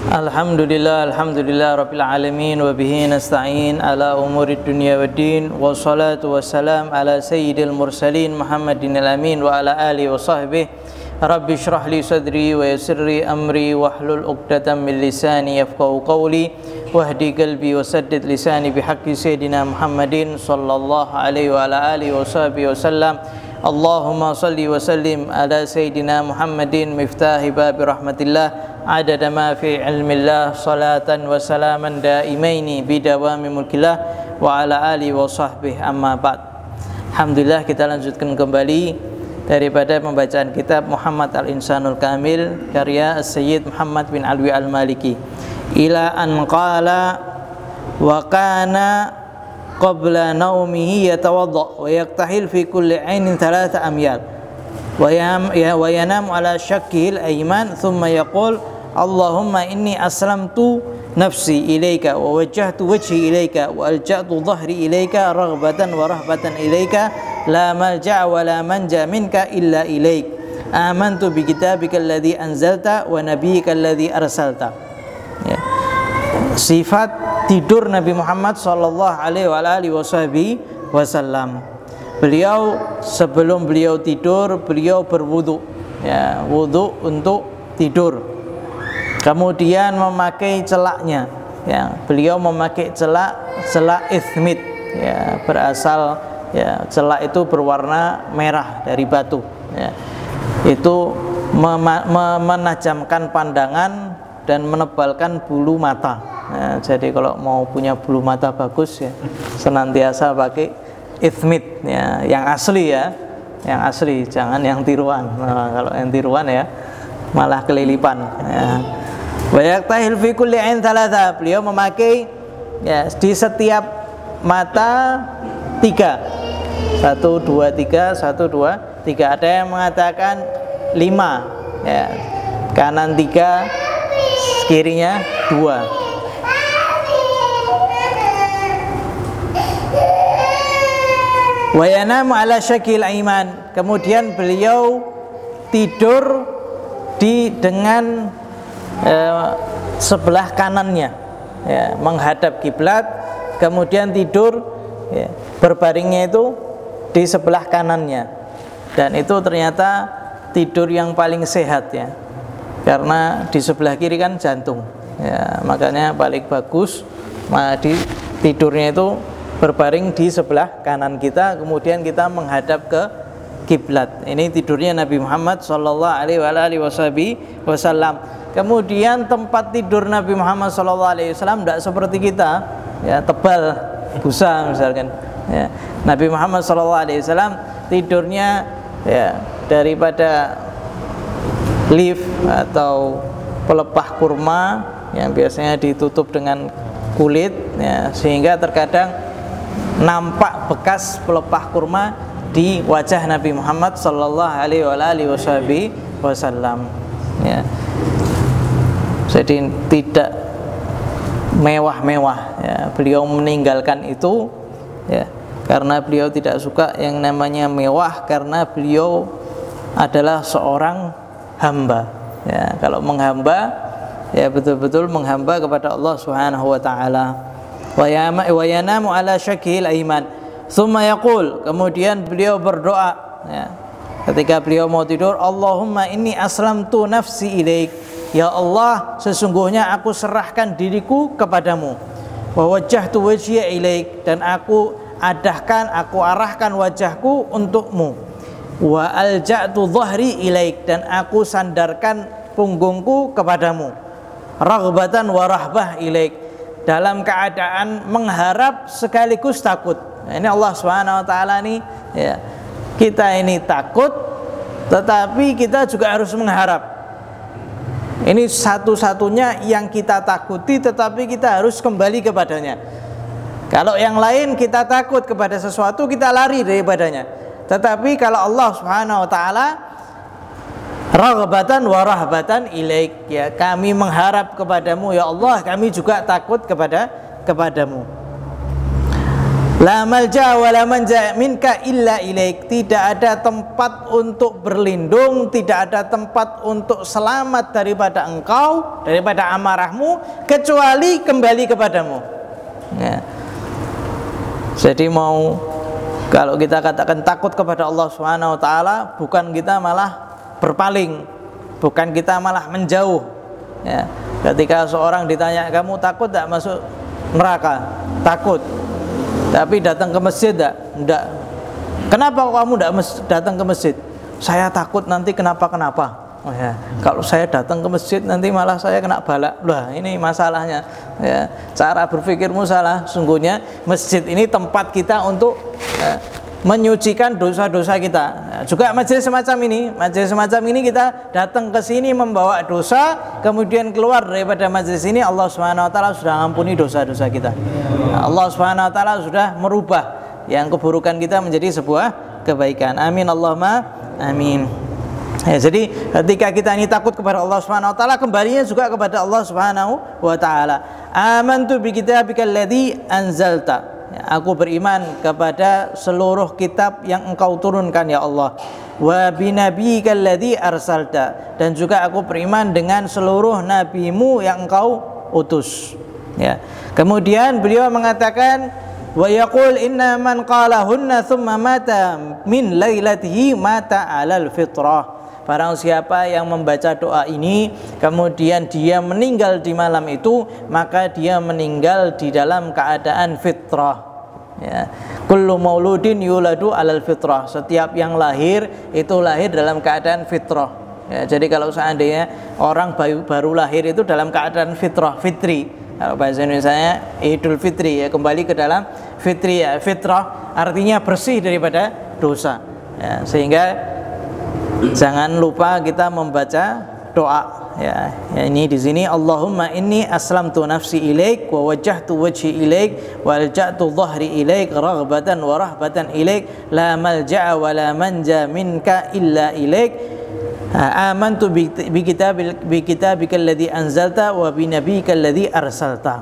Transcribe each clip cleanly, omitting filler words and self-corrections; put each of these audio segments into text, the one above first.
Alhamdulillah rabbil alamin wa bihi nasta'in ala umurid dunya waddin wassalatu wassalam ala sayyidil mursalin Muhammadin al-amin wa ala alihi wa sahbihi. Rabbi shrah li sadri wa yassir li amri wahlul 'uqdatam min lisani yafqahu qawli wahdi qalbi wa saddid lisani bihaqqi sayyidina Muhammadin sallallahu alaihi wa ala alihi wa sahbihi wasallam. Allahumma salli wa sallim ala sayyidina Muhammadin miftahi babi rahmatillah adada ma fi ilmillah salatan wa salaman daimaini bidawami mulkillah wa ala alihi wa sahbihi amma ba'd. Alhamdulillah, kita lanjutkan kembali daripada pembacaan kitab Muhammad al-Insanul Kamil karya Sayyid Muhammad bin Alwi al-Maliki ila an qala wa kana qabla naumihi yatawadda wa yaktahil fi kulli ainin 3 amyal wa yanamu ala shakkil ayman thumma yaqul Allahumma inni aslamtu nafsi ilaika wa wajjahtu wajhi ilaika wa alja'tu dhahri ilaika raghbatan wa rahbatan ilaika la malja'a wa la manja minka illa ilaik amantu bi kitabika alladhi anzalta wa nabiyyika alladhi arsalta. Ya. Sifat tidur Nabi Muhammad sallallahu alaihi wasallam. Beliau sebelum beliau tidur, beliau berwudu, ya, wudu untuk tidur. Kemudian memakai celaknya, ya, beliau memakai celak ithmit, ya, berasal, ya, celak itu berwarna merah dari batu, ya. Itu menajamkan pandangan dan menebalkan bulu mata. Ya, jadi kalau mau punya bulu mata bagus, ya, senantiasa pakai ithmit, ya, yang asli, ya, yang asli, jangan yang tiruan. Nah, kalau yang tiruan, ya, malah kelilipan, ya. Wa yaktahil fi kulli ain 3, beliau memakai, ya, di setiap mata 3. 1 2 3 1 2 3. Ada yang mengatakan 5, ya. Kanan 3, kirinya 2. Wa yanamu ala syakil aiman. Kemudian beliau tidur dengan sebelah kanannya, ya, menghadap kiblat, kemudian tidur, ya, berbaringnya itu di sebelah kanannya, dan itu ternyata tidur yang paling sehat, ya, karena di sebelah kiri kan jantung, ya, makanya paling bagus tidurnya itu berbaring di sebelah kanan kita, kemudian kita menghadap ke kiblat. Ini tidurnya Nabi Muhammad sallallahu alaihi wasallam. Kemudian tempat tidur Nabi Muhammad SAW tidak seperti kita, ya, tebal, busa misalkan, ya. Nabi Muhammad SAW tidurnya, ya, daripada lift atau pelepah kurma yang biasanya ditutup dengan kulit, ya, sehingga terkadang nampak bekas pelepah kurma di wajah Nabi Muhammad SAW, ya. Jadi tidak mewah-mewah, ya. Beliau meninggalkan itu, ya, karena beliau tidak suka yang namanya mewah, karena beliau adalah seorang hamba, ya. Kalau menghamba, ya, betul-betul menghamba kepada Allah Subhanahu wa taala. Wa yanamu ala syakil aiman. Tsumma yaqul, kemudian beliau berdoa, ya, ketika beliau mau tidur, Allahumma inni aslamtu nafsi ilaik. Ya Allah, sesungguhnya aku serahkan diriku kepadamu. Wa wajjahtu wajhiya ilaik, dan aku arahkan wajahku untukmu. Wa alja'tu dhahri ilaik, dan aku sandarkan punggungku kepadamu. Raghbatan wa rahbah ilaik, dalam keadaan mengharap sekaligus takut. Nah, ini Allah Subhanahu wa taala nih, ya. Kita ini takut, tetapi kita juga harus mengharap. Ini satu-satunya yang kita takuti, tetapi kita harus kembali kepadanya. Kalau yang lain kita takut kepada sesuatu, kita lari daripadanya. Tetapi kalau Allah Subhanahu wa taala, raghbatan wa rahbatan ilaik, ya, kami mengharap kepadamu ya Allah, kami juga takut kepadamu. La malja wa la manja minka illa ilaik. Tidak ada tempat untuk berlindung, tidak ada tempat untuk selamat daripada engkau, daripada amarahmu, kecuali kembali kepadamu. Ya. Jadi kalau kita katakan takut kepada Allah Subhanahu wa taala, bukan kita malah berpaling, bukan kita malah menjauh. Ya. Ketika seorang ditanya, kamu takut tak masuk neraka? Takut. Tapi datang ke masjid enggak. Kenapa kamu enggak datang ke masjid? Saya takut nanti kenapa-kenapa. Oh ya, kalau saya datang ke masjid nanti malah saya kena balak. Lah, ini masalahnya. Ya, cara berpikirmu salah. Sungguhnya masjid ini tempat kita untuk menyucikan dosa-dosa kita. Juga majelis semacam ini kita datang ke sini membawa dosa, kemudian keluar daripada majelis ini Allah Subhanahu wa taala sudah mengampuni dosa-dosa kita. Allah Subhanahu wa taala sudah merubah yang keburukan kita menjadi sebuah kebaikan. Amin Allahumma amin. Ya, jadi ketika kita ini takut kepada Allah Subhanahu wa taala, kembalinya juga kepada Allah Subhanahu wa taala. Amantu bi kitabikal ladzi anzalta. Aku beriman kepada seluruh kitab yang engkau turunkan ya Allah. Wa binabiyyikal ladzi arsalta, dan juga aku beriman dengan seluruh nabimu yang engkau utus. Ya. Kemudian beliau mengatakan wa yaqul inna man qalahunna thumma mata min lailatihi mata 'alal fitrah. Barang siapa yang membaca doa ini kemudian dia meninggal di malam itu, maka dia meninggal di dalam keadaan fitrah. Ya. Kullu mauludin yuladu alal fitrah. Setiap yang lahir itu lahir dalam keadaan fitrah. Ya, jadi kalau seandainya orang baru lahir itu dalam keadaan fitrah, fitri. Kalau bahasa Indonesianya Idul Fitri, ya, kembali ke dalam fitri, ya. Fitrah artinya bersih daripada dosa. Ya, sehingga jangan lupa kita membaca doa. Ya, ini di sini Allahumma inni aslamtu nafsi ilaik wa wajjahtu wajhi ilaik wa alja'tu dhahri ilaik raghbatan wa rahbatan ilaik la malja'a wa la manja minka illa ilaik. Amantu bi kitabikal ladzi anzalta wa bi nabiyyikal ladzi arsalta.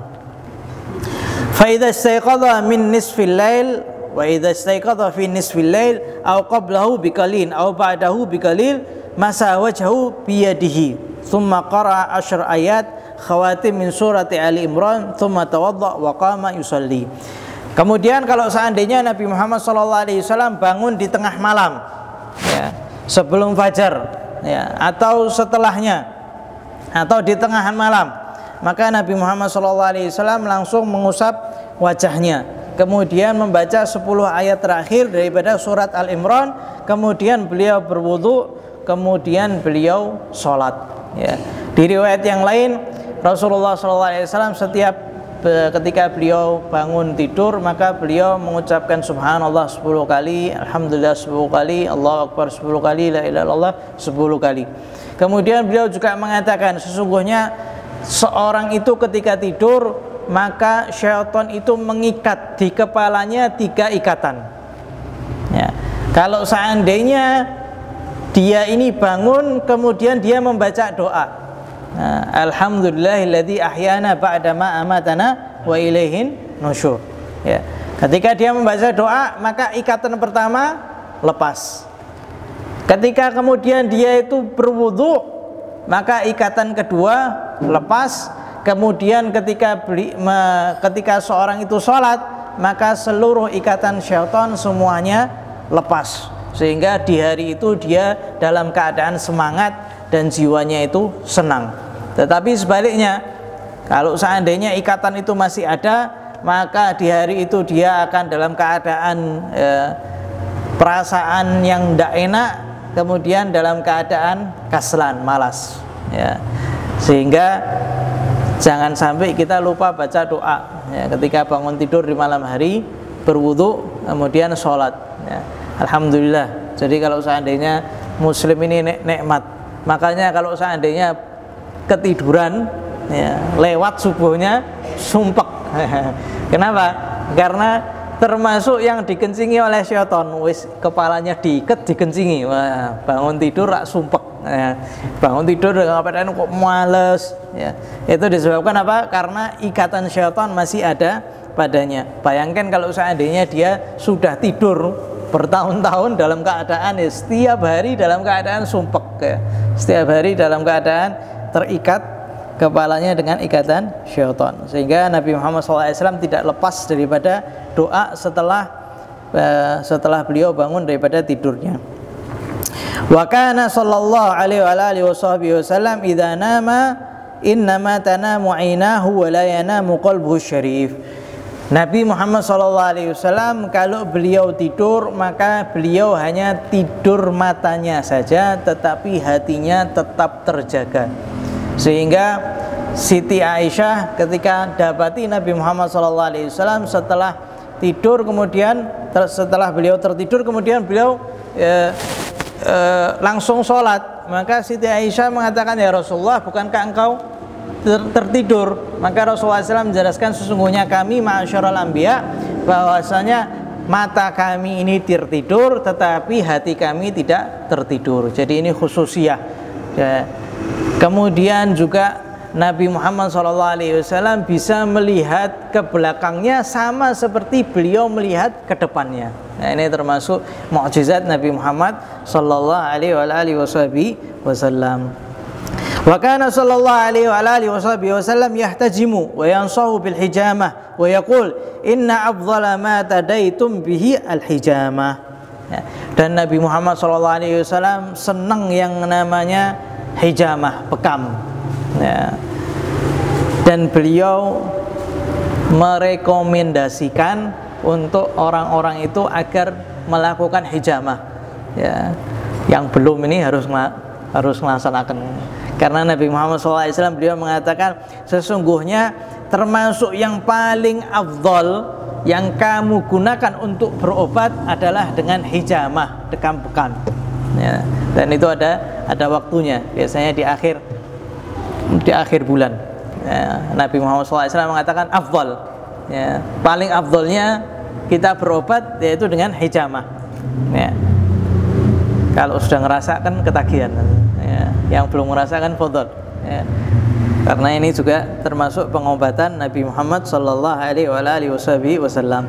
Fa idza istayqadha min nisfil lail wa idza istayqadha fi nisfil lail aw qablahu biqalil aw ba'dahu biqalil masa wajhahu biyadihi thumma qara'a 10 ayat khawatim min surati Ali Imran thumma tawadda wa qama yusalli. Kemudian kalau seandainya Nabi Muhammad SAW bangun di tengah malam, ya, sebelum fajar, ya, atau setelahnya, atau di tengah malam, maka Nabi Muhammad SAW langsung mengusap wajahnya, kemudian membaca 10 ayat terakhir daripada surat Al-Imran, kemudian beliau berwudu, kemudian beliau sholat. Ya. Di riwayat yang lain Rasulullah SAW setiap ketika beliau bangun tidur maka beliau mengucapkan subhanallah 10 kali, alhamdulillah 10 kali, Allahu akbar 10 kali, la ilaha illallah 10 kali. Kemudian beliau juga mengatakan sesungguhnya seorang itu ketika tidur maka syaitan itu mengikat di kepalanya 3 ikatan. Ya. Kalau seandainya dia ini bangun kemudian dia membaca doa, alhamdulillahilladzi ahyana ba'dama amatana wa ilaihin nusyur. Ya. Ketika dia membaca doa maka ikatan pertama lepas. Ketika kemudian dia itu berwudu maka ikatan kedua lepas. Kemudian ketika seorang itu sholat maka seluruh ikatan syaitan semuanya lepas. Sehingga di hari itu dia dalam keadaan semangat dan jiwanya itu senang. Tetapi sebaliknya, kalau seandainya ikatan itu masih ada, maka di hari itu dia akan dalam keadaan perasaan yang tidak enak, kemudian dalam keadaan kaslan, malas. Ya. Sehingga jangan sampai kita lupa baca doa, ya, ketika bangun tidur di malam hari, berwudu, kemudian sholat. Ya. Alhamdulillah. Jadi kalau seandainya muslim ini nikmat, makanya kalau seandainya ketiduran, ya, lewat subuhnya sumpek. Kenapa? Karena termasuk yang dikencingi oleh syaitan. Wis kepalanya diikat dikencingi. Wah, bangun tidur rak sumpek. Ya, bangun tidur ngapain kok males. Ya, itu disebabkan apa? Karena ikatan syaitan masih ada padanya. Bayangkan kalau seandainya dia sudah tidur bertahun-tahun dalam keadaan setiap hari dalam keadaan sumpek ya. Setiap hari dalam keadaan terikat kepalanya dengan ikatan syaitan. Sehingga Nabi Muhammad SAW tidak lepas daripada doa setelah beliau bangun daripada tidurnya. Wa kana sallallahu alaihi wasallam idza nama innama tanamu 'ainahu wa la yanamu qalbuhu syarif. Nabi Muhammad SAW kalau beliau tidur maka beliau hanya tidur matanya saja, tetapi hatinya tetap terjaga. Sehingga Siti Aisyah ketika dapati Nabi Muhammad SAW setelah tidur, kemudian setelah beliau tertidur, kemudian beliau langsung sholat, maka Siti Aisyah mengatakan, ya Rasulullah, bukankah engkau tertidur? Maka Rasulullah SAW menjelaskan, sesungguhnya kami ma'asyiral anbiya, bahwasanya mata kami ini tertidur tetapi hati kami tidak tertidur. Jadi ini khususiyah ya. Kemudian juga Nabi Muhammad SAW bisa melihat ke belakangnya sama seperti beliau melihat ke depannya. Nah, ini termasuk mukjizat Nabi Muhammad SAW. Wa kana sallallahu alaihi wasallam yahtajimu wa yansahu bil hijamah wa yaqul inna afdhala ma tadaitum bihi al hijamah. Dan Nabi Muhammad SAW senang yang namanya hijamah, bekam ya. Dan beliau merekomendasikan untuk orang-orang itu agar melakukan hijamah ya. Yang belum ini harus melaksanakan. Karena Nabi Muhammad SAW beliau mengatakan, sesungguhnya termasuk yang paling afdal yang kamu gunakan untuk berobat adalah dengan hijamah, bekam ya. Dan itu ada waktunya, biasanya di akhir bulan ya. Nabi Muhammad SAW mengatakan afdal ya. Paling afdalnya kita berobat yaitu dengan hijamah ya. Kalau sudah ngerasakan ketagihan ya. Yang belum merasakan fadl ya. Karena ini juga termasuk pengobatan Nabi Muhammad sallallahu alaihi wasallam.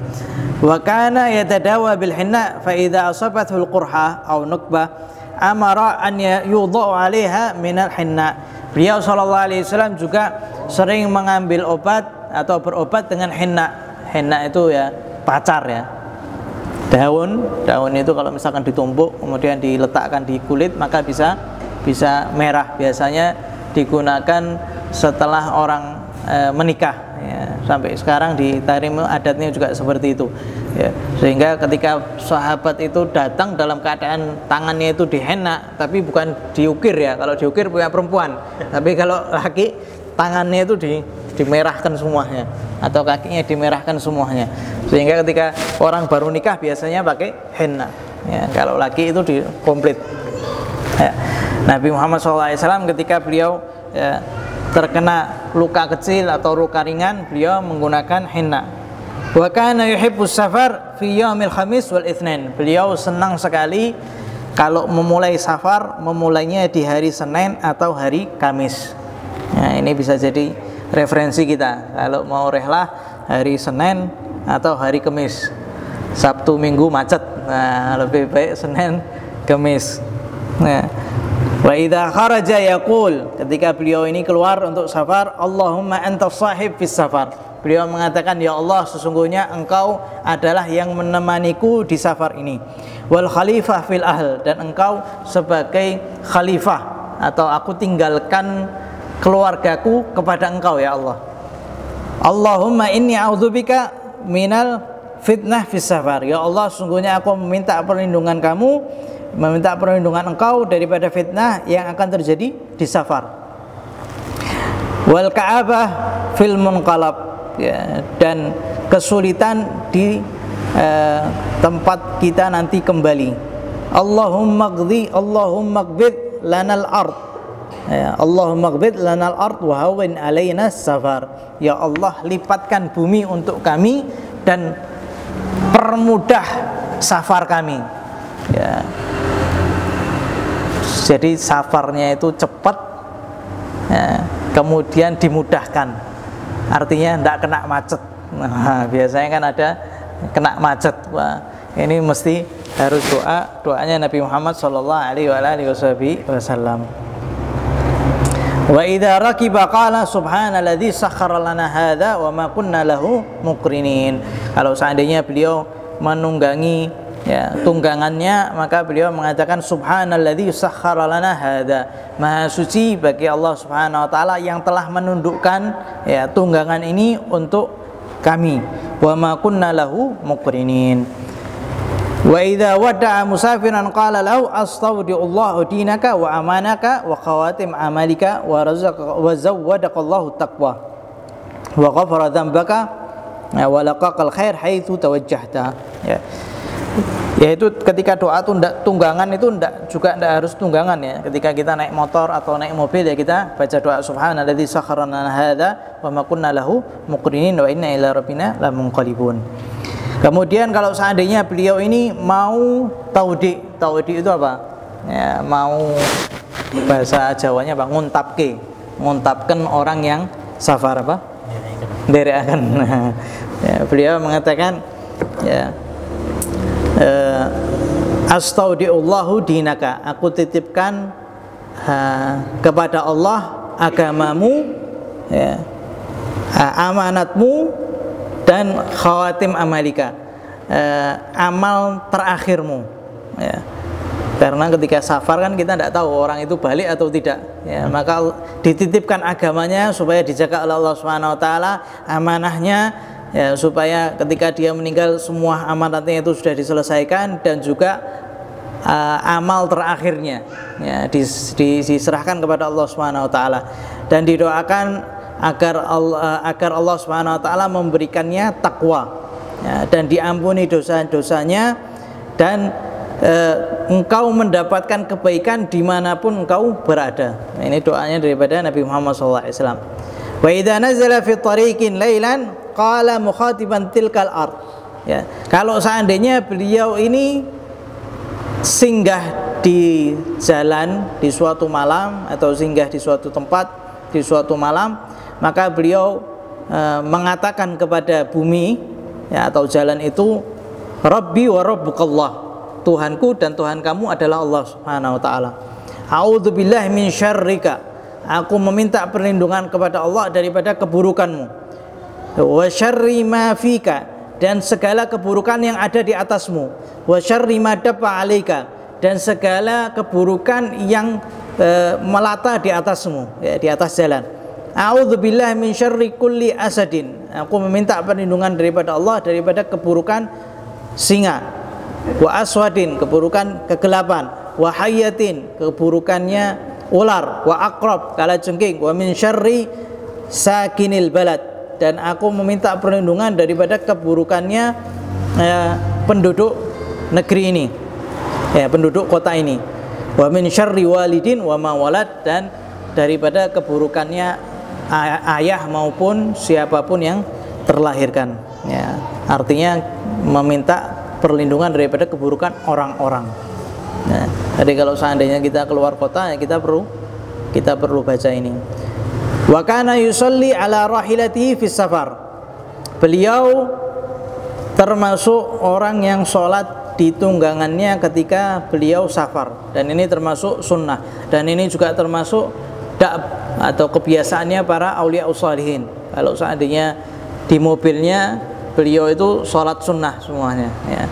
Wa kana yatadawa bil hinna fa idza asabathu al qurha aw nukbah amara an yudha'u 'alaiha min al hinna. Beliau sallallahu alaihi wasallam juga sering mengambil obat atau berobat dengan hinna. Hinna itu ya pacar ya. Daun itu kalau misalkan ditumbuk kemudian diletakkan di kulit maka bisa merah. Biasanya digunakan setelah orang menikah ya. Sampai sekarang di Tarim adatnya juga seperti itu ya. Sehingga ketika sahabat itu datang dalam keadaan tangannya itu dihenna, tapi bukan diukir ya. Kalau diukir punya perempuan, tapi kalau laki tangannya itu dimerahkan semuanya atau kakinya dimerahkan semuanya. Sehingga ketika orang baru nikah biasanya pakai henna ya. Kalau laki itu komplit ya. Nabi Muhammad SAW ketika beliau ya, terkena luka kecil atau luka ringan, beliau menggunakan henna. Wa kana yuhibbus safar fi yaumil khamis wal itsnain. Beliau senang sekali kalau memulai safar, memulainya di hari Senin atau hari Kamis. Nah, ini bisa jadi referensi kita kalau mau rehlah hari Senin atau hari Kamis. Sabtu Minggu macet. Nah, lebih baik Senin Kamis. Nah, wa idza kharaja yaqul, ketika beliau ini keluar untuk safar, Allahumma antas sahib fis safar. Beliau mengatakan, ya Allah, sesungguhnya engkau adalah yang menemaniku di safar ini. Wal khalifah fil ahl, dan engkau sebagai khalifah atau aku tinggalkan keluargaku kepada engkau ya Allah. Allahumma inni a'udzubika minal fitnah fis safar. Ya Allah, sesungguhnya aku meminta perlindungan engkau daripada fitnah yang akan terjadi di safar. Wal ka'abah fil munqalab ya, dan kesulitan di tempat kita nanti kembali. Allahumma qbid lanal ard ya, Allahumma qbid lanal ard wa hawwin alaina safar. Ya Allah, lipatkan bumi untuk kami dan permudah safar kami ya. Jadi safarnya itu cepat ya, kemudian dimudahkan, artinya tidak kena macet Nah, biasanya kan ada kena macet. Wah, ini mesti harus doanya Nabi Muhammad sallallahu alaihi wasallam. Wa idza rakiba qala subhanalladzi sakhkhara lana hadza wa ma kunna lahu muqrinin. Kalau seandainya beliau menunggangi tunggangannya, maka beliau mengatakan subhanalladzi sakhkhara lana hadza. Maha suci bagi Allah Subhanahu wa taala yang telah menundukkan tunggangan ini untuk kami. Wa ma kunna lahu muqrinin. Wa idza wada'a musafiran qala lahu astaudiullahu dinaka wa amanaka wa khawatim amalika wa zawwadaqallahu taqwa wa ghafara dzambaka wa laqaqal khair haitsu tawajjahta. Yaitu ketika doa tunggangan itu juga tidak harus tunggangan ya. Ketika kita naik motor atau naik mobil ya kita baca doa subhanalladzi sakhkhara lana hadza wa ma kunna lahu muqrinin wa inna ila rabbina lamunqalibun. Kemudian kalau seandainya beliau ini mau taudi itu apa? Ya, mau bahasa Jawanya apa? Nguntapkan orang yang safar apa? Derekaken. Ya, beliau mengatakan ya astaudiullahu dinaka, aku titipkan kepada Allah agamamu, ya, amanatmu dan khawatim amalika, amal terakhirmu ya. Karena ketika safar kan kita tidak tahu orang itu balik atau tidak ya, maka dititipkan agamanya supaya dijaga oleh Allah Subhanahu wa taala, amanahnya ya, supaya ketika dia meninggal semua amanatnya itu sudah diselesaikan, dan juga amal terakhirnya ya, diserahkan kepada Allah Subhanahu wa taala, dan didoakan agar Allah Subhanahu wa taala memberikannya takwa ya, dan diampuni dosa-dosanya, dan engkau mendapatkan kebaikan dimanapun engkau berada. Nah, ini doanya daripada Nabi Muhammad SAW. Wa idza nazala fi tariqin lailan qala mukhatiban tilkal ard. Ya, kalau seandainya beliau ini singgah di jalan di suatu malam atau singgah di suatu tempat di suatu malam, maka beliau mengatakan kepada bumi ya, atau jalan itu, Rabbi wa rabbukallah, Tuhanku dan Tuhan kamu adalah Allah Subhanahu wa taala. A'udzubillahi min syarrika, aku meminta perlindungan kepada Allah daripada keburukanmu. Wa syarri ma fika, dan segala keburukan yang ada di atasmu. Wa syarri ma dafa 'alaika, dan segala keburukan yang melata di atasmu ya, di atas jalan. A'udzubillahi min syarri kulli asadin, aku meminta perlindungan daripada Allah daripada keburukan singa. Wa aswadin, keburukan kegelapan. Wa hayyatin, keburukannya ular. Wa aqrab, kalajengking. Wa min syarri sakinil balad, dan aku meminta perlindungan daripada keburukannya penduduk negeri ini ya, penduduk kota ini. Wa min syarri walidin wa ma walad, dan daripada keburukannya ayah maupun siapapun yang terlahirkan ya, artinya meminta perlindungan daripada keburukan orang-orang. Nah, jadi kalau seandainya kita keluar kota ya kita perlu baca ini. Wa kana yusalli ala rahilatihi fis safar, beliau termasuk orang yang sholat di tunggangannya ketika beliau safar, dan ini termasuk sunnah, dan ini juga termasuk da'ab atau kebiasaannya para aulia ushalihin. Kalau seandainya di mobilnya beliau itu sholat sunnah semuanya ya,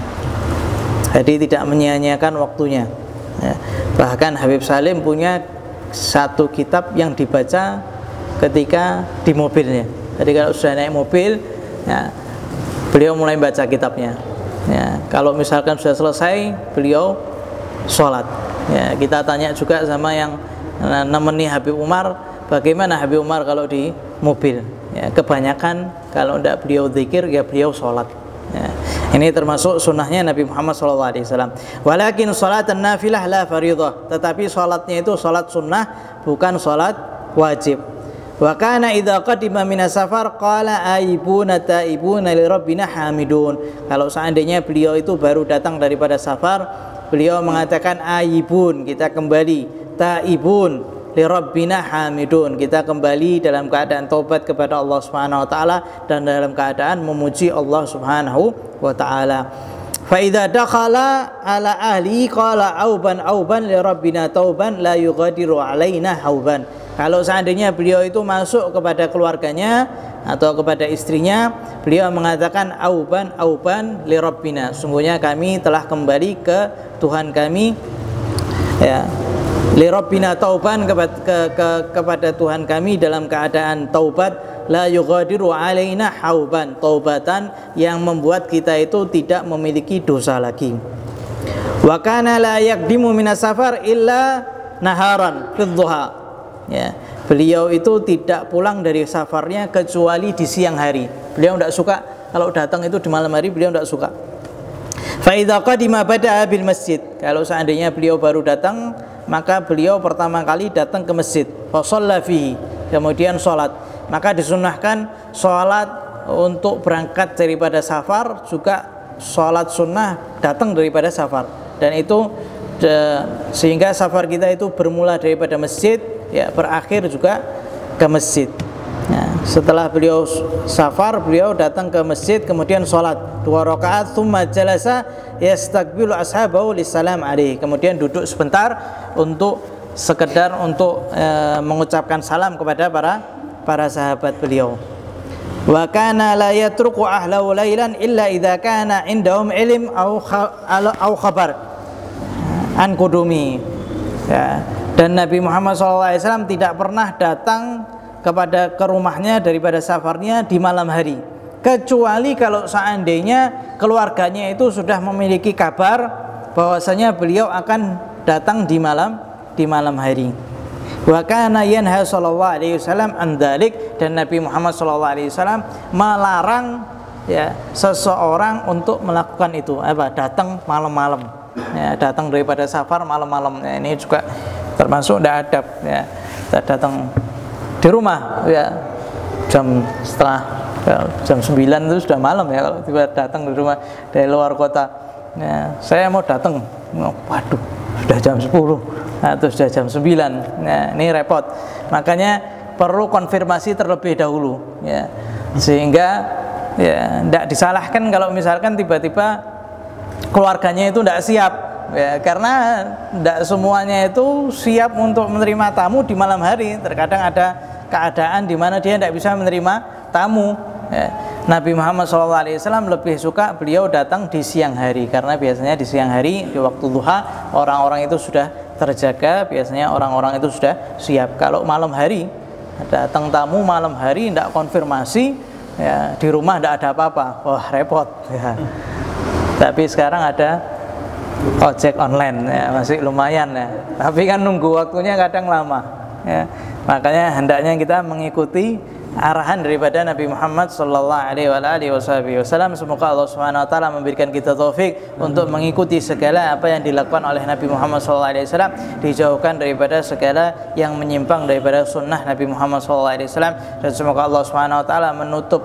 jadi tidak menyia-nyiakan waktunya ya. Bahkan Habib Salim punya satu kitab yang dibaca ketika di mobilnya. Jadi kalau sudah naik mobil ya, beliau mulai baca kitabnya ya. Kalau misalkan sudah selesai beliau sholat ya. Kita tanya juga sama yang nemeni Habib Umar, bagaimana Habib Umar kalau di mobil ya, kebanyakan kalau tidak beliau zikir ya beliau sholat ya. Ini termasuk sunnahnya Nabi Muhammad SAW. Walakin salatan nafilah la faridah, tetapi sholatnya itu sholat sunnah bukan sholat wajib. Wa kana idza qadima minas safar qala aibuna taibuna li rabbina hamidun, kalau seandainya beliau itu baru datang daripada safar, beliau mengatakan aibun, kita kembali, taibun, li rabbina hamidun. Kita kembali dalam keadaan taubat kepada Allah Subhanahu wa taala dan dalam keadaan memuji Allah Subhanahu wa taala. Fa idza dakhala ala ahli qala auban li rabbina tauban la yughadiru alaina hauban. Kalau seandainya beliau itu masuk kepada keluarganya atau kepada istrinya, beliau mengatakan auban li rabbina, sungguhnya kami telah kembali ke Tuhan kami, ya, li rabbina tauban, kepada Tuhan kami dalam keadaan taubat, la yughadiru alaina hauban, taubatan yang membuat kita itu tidak memiliki dosa lagi. Wa kana la yaqdimu minas safar illa naharan fi dhuha. Ya, beliau itu tidak pulang dari safarnya kecuali di siang hari. Beliau tidak suka kalau datang itu di malam hari, beliau tidak suka. Fa idza qadima bada'a bil masjid. Kalau seandainya beliau baru datang, maka beliau pertama kali datang ke masjid. Fa shalla fihi, kemudian sholat. Maka disunnahkan sholat untuk berangkat daripada safar, juga sholat sunnah datang daripada safar. Dan itu sehingga safar kita itu bermula daripada masjid, ya, berakhir juga ke masjid. Nah, setelah beliau safar, beliau datang ke masjid, kemudian sholat 2 rakaat, tsumma jalasa yastaqbilu ashabahu lissalam alaihi. Kemudian duduk sebentar untuk sekedar untuk mengucapkan salam kepada para sahabat beliau. Wa kana la yatruku ahlahu lailan illa idza kana indahum ilm au khabar an qudumi. Ya. Dan Nabi Muhammad SAW tidak pernah datang ke rumahnya daripada safarnya di malam hari, kecuali kalau seandainya keluarganya itu sudah memiliki kabar bahwasanya beliau akan datang di malam hari. Wa kana yanha sallallahu alaihi wasallam an dzalik, dan Nabi Muhammad sallallahu alaihi wasallam melarang, ya, seseorang untuk melakukan itu, datang malam-malam, ya, datang daripada safar malam-malam. Ya, ini juga termasuk tidak adab, ya. Kita datang di rumah, ya, jam 9 itu sudah malam, ya, kalau tiba datang di rumah dari luar kota. Ya, saya mau datang, waduh, sudah jam 10 atau sudah jam 9. Nah, ini repot. Makanya perlu konfirmasi terlebih dahulu, ya, sehingga, ya, tidak disalahkan kalau misalkan tiba-tiba keluarganya itu tidak siap, ya, karena tidak semuanya itu siap untuk menerima tamu di malam hari. Terkadang ada keadaan di mana dia tidak bisa menerima tamu, ya. Nabi Muhammad SAW lebih suka beliau datang di siang hari, karena biasanya di siang hari, di waktu duha, orang-orang itu sudah terjaga, biasanya orang-orang itu sudah siap. Kalau malam hari, datang tamu malam hari tidak konfirmasi, ya, di rumah tidak ada apa-apa, wah, repot, ya. Tapi sekarang ada ojek online, ya, masih lumayan, ya. Tapi kan nunggu waktunya kadang lama, ya. Makanya hendaknya kita mengikuti arahan daripada Nabi Muhammad sallallahu alaihi wasallam. Semoga Allah Subhanahu wa taala memberikan kita taufik untuk mengikuti segala apa yang dilakukan oleh Nabi Muhammad sallallahu alaihi wasallam, dijauhkan daripada segala yang menyimpang daripada sunnah Nabi Muhammad sallallahu alaihi wasallam, dan semoga Allah Subhanahu wa taala menutup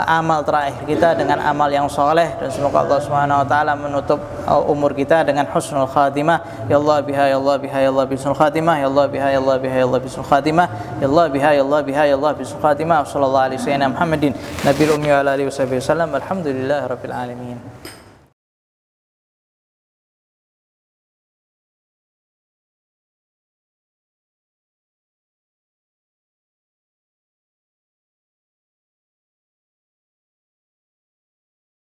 amal terakhir kita dengan amal yang soleh, dan semoga Allah Subhanahu wa taala menutup umur kita dengan husnul khatimah. Ya Allah biha, ya Allah biha, ya Allah bisnul khatimah, ya Allah biha, ya Allah biha, ya Allah bisnul khatimah, ya Allah biha, ya Allah biha, ya Allah bisnul khatimah. Sallallahu alaihi wasallam Muhammadin nabiyil ummi wa alihi wasallam. Alhamdulillahirabbil alamin.